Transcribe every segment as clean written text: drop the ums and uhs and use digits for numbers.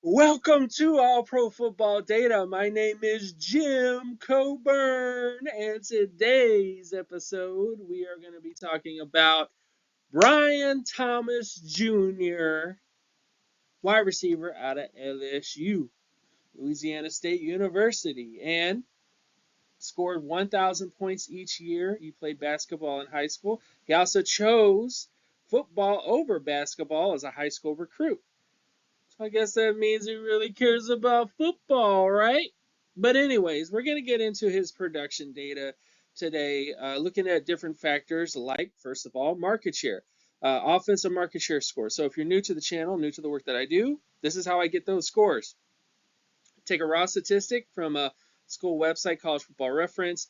Welcome to All Pro Football Data. My name is Jim Coburn, and today's episode we are going to be talking about Brian Thomas Jr., wide receiver out of LSU, Louisiana State University, and scored 1,000 points each year. He played basketball in high school. He also chose football over basketball as a high school recruit. I guess that means he really cares about football, right? But anyways, we're going to get into his production data today, looking at different factors like, first of all, market share, offensive market share score. So if you're new to the channel, new to the work that I do, this is how I get those scores. Take a raw statistic from a school website, College Football Reference.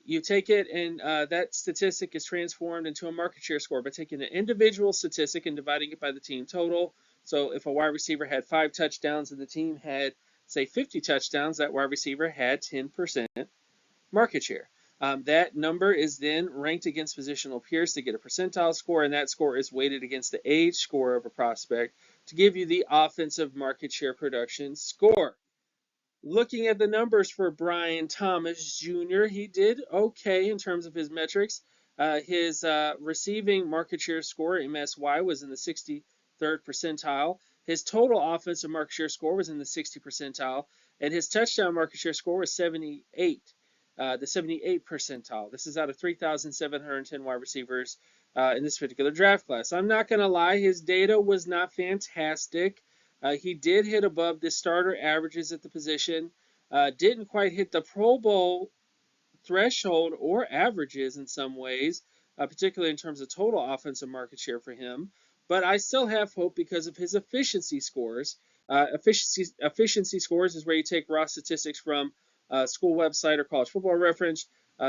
You take it, and that statistic is transformed into a market share score by taking an individual statistic and dividing it by the team total. So if a wide receiver had 5 touchdowns and the team had, say, 50 touchdowns, that wide receiver had 10% market share. That number is then ranked against positional peers to get a percentile score, and that score is weighted against the age score of a prospect to give you the offensive market share production score. Looking at the numbers for Brian Thomas Jr., he did okay in terms of his metrics. His receiving market share score, MSY, was in the 63rd percentile. His total offensive market share score was in the 60th percentile. And his touchdown market share score was 78, the 78th percentile. This is out of 3,710 wide receivers in this particular draft class. I'm not going to lie, his data was not fantastic. He did hit above the starter averages at the position. Didn't quite hit the Pro Bowl threshold or averages in some ways, particularly in terms of total offensive market share for him. But I still have hope because of his efficiency scores. Efficiency scores is where you take raw statistics from a school website or College Football Reference.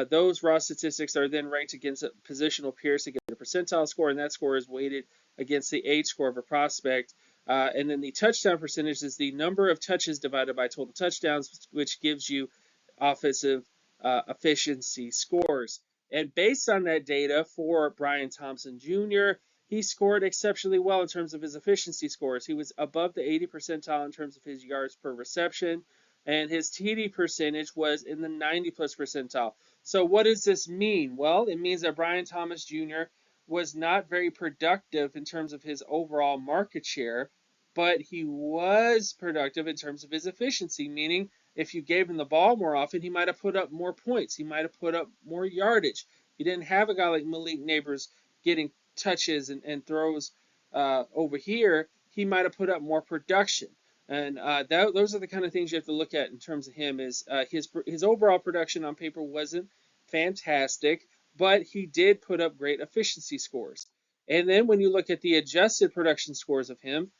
Those raw statistics are then ranked against positional peers to get a percentile score, and that score is weighted against the age score of a prospect. And then the touchdown percentage is the number of touches divided by total touchdowns, which gives you offensive efficiency scores. And based on that data for Brian Thompson Jr., he scored exceptionally well in terms of his efficiency scores. He was above the 80 percentile in terms of his yards per reception, and his TD percentage was in the 90 plus percentile. So what does this mean? Well, it means that Brian Thomas Jr. was not very productive in terms of his overall market share, but he was productive in terms of his efficiency, meaning if you gave him the ball more often, he might have put up more points. He might have put up more yardage. You didn't have a guy like Malik Neighbors getting touches and throws over here. He might have put up more production. And those are the kind of things you have to look at in terms of him. Is his overall production on paper wasn't fantastic, but he did put up great efficiency scores. And then when you look at the adjusted production scores of him,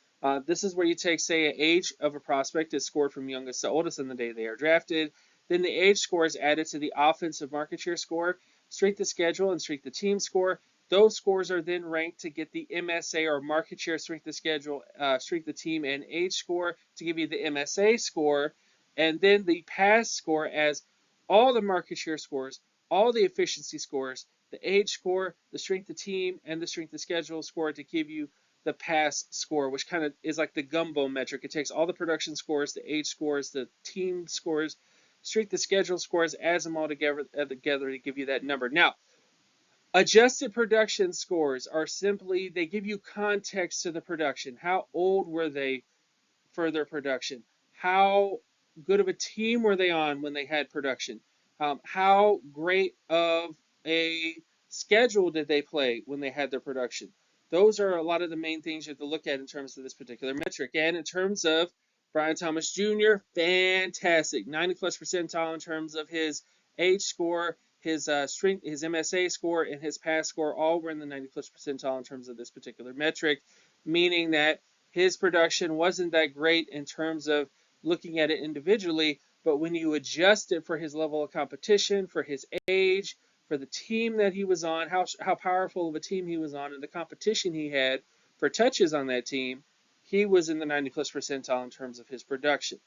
this is where you take, say, an age of a prospect is scored from youngest to oldest on the day they are drafted. Then the age score is added to the offensive market share score, strength of schedule, and strength of team score. Those scores are then ranked to get the MSA or market share, strength of schedule, strength of team, and age score to give you the MSA score. And then the pass score as all the market share scores, all the efficiency scores, the age score, the strength of team, and the strength of schedule score to give you the pass score, which kind of is like the gumbo metric. It takes all the production scores, the age scores, the team scores, strength of schedule scores, adds them all together to give you that number. Now, adjusted production scores are simply, they give you context to the production. How old were they for their production? How good of a team were they on when they had production? How great of a schedule did they play when they had their production? Those are a lot of the main things you have to look at in terms of this particular metric. And in terms of Brian Thomas Jr., fantastic. 90 plus percentile in terms of his age score, his strength, his MSA score, and his pass score all were in the 90 plus percentile in terms of this particular metric, meaning that his production wasn't that great in terms of looking at it individually, but when you adjust it for his level of competition, for his age, for the team that he was on, how powerful of a team he was on, and the competition he had for touches on that team, he was in the 90 plus percentile in terms of his production.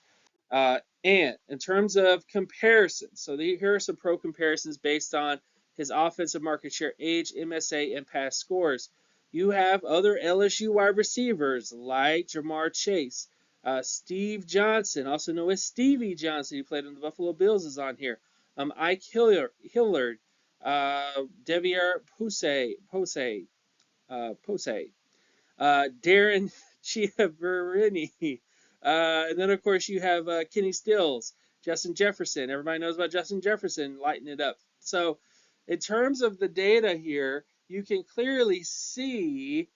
And in terms of comparisons, so here are some pro comparisons based on his offensive market share, age, MSA, and past scores. You have other LSU wide receivers like Jamar Chase, Steve Johnson, also known as Stevie Johnson, who played in the Buffalo Bills, is on here. Ike Hillard, Devier Posey, Darren Chiaverini. And then, of course, you have Kenny Stills, Justin Jefferson. Everybody knows about Justin Jefferson lighting it up. So, in terms of the data here, you can clearly see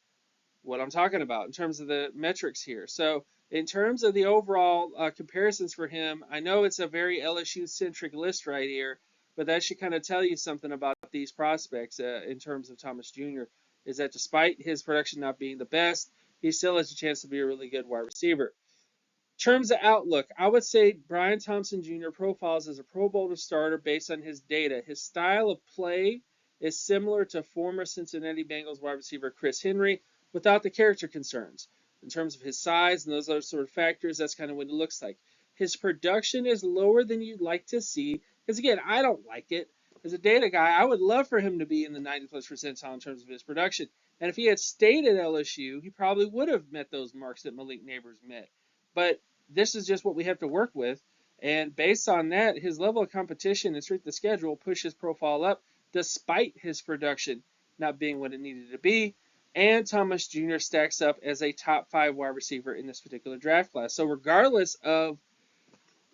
what I'm talking about in terms of the metrics here. So, in terms of the overall comparisons for him, I know it's a very LSU centric list right here, but that should kind of tell you something about these prospects in terms of Thomas Jr. Is that despite his production not being the best, he still has a chance to be a really good wide receiver. Terms of outlook, I would say Brian Thompson Jr. profiles as a Pro Bowl starter based on his data. His style of play is similar to former Cincinnati Bengals wide receiver Chris Henry without the character concerns. In terms of his size and those other sort of factors, that's kind of what it looks like. His production is lower than you'd like to see, because again, I don't like it. As a data guy, I would love for him to be in the 90 plus percentile in terms of his production. And if he had stayed at LSU, he probably would have met those marks that Malik Neighbors met. But this is just what we have to work with. And based on that, his level of competition and strength of schedule pushed his profile up despite his production not being what it needed to be. And Thomas Jr. stacks up as a top 5 wide receiver in this particular draft class. So regardless of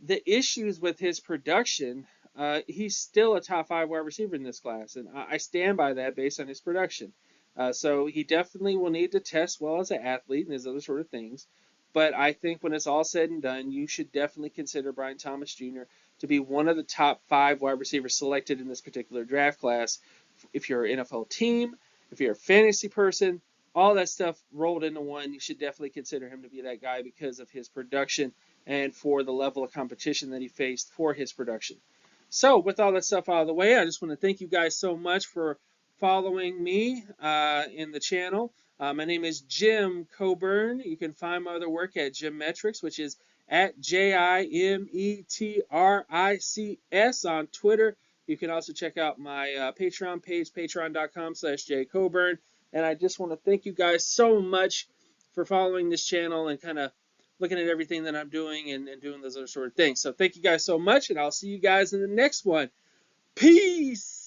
the issues with his production, he's still a top 5 wide receiver in this class. And I stand by that based on his production. So he definitely will need to test well as an athlete and his other sort of things. But I think when it's all said and done, you should definitely consider Brian Thomas Jr. to be one of the top 5 wide receivers selected in this particular draft class. If you're an NFL team, if you're a fantasy person, all that stuff rolled into one, you should definitely consider him to be that guy because of his production and for the level of competition that he faced for his production. So with all that stuff out of the way, I just want to thank you guys so much for following me in the channel. My name is Jim Coburn. You can find my other work at Jim Metrics, which is at JIMETRICS on Twitter. You can also check out my Patreon page, patreon.com/jcoburn. And I just want to thank you guys so much for following this channel and kind of looking at everything that I'm doing and doing those other sort of things. So thank you guys so much, and I'll see you guys in the next one. Peace!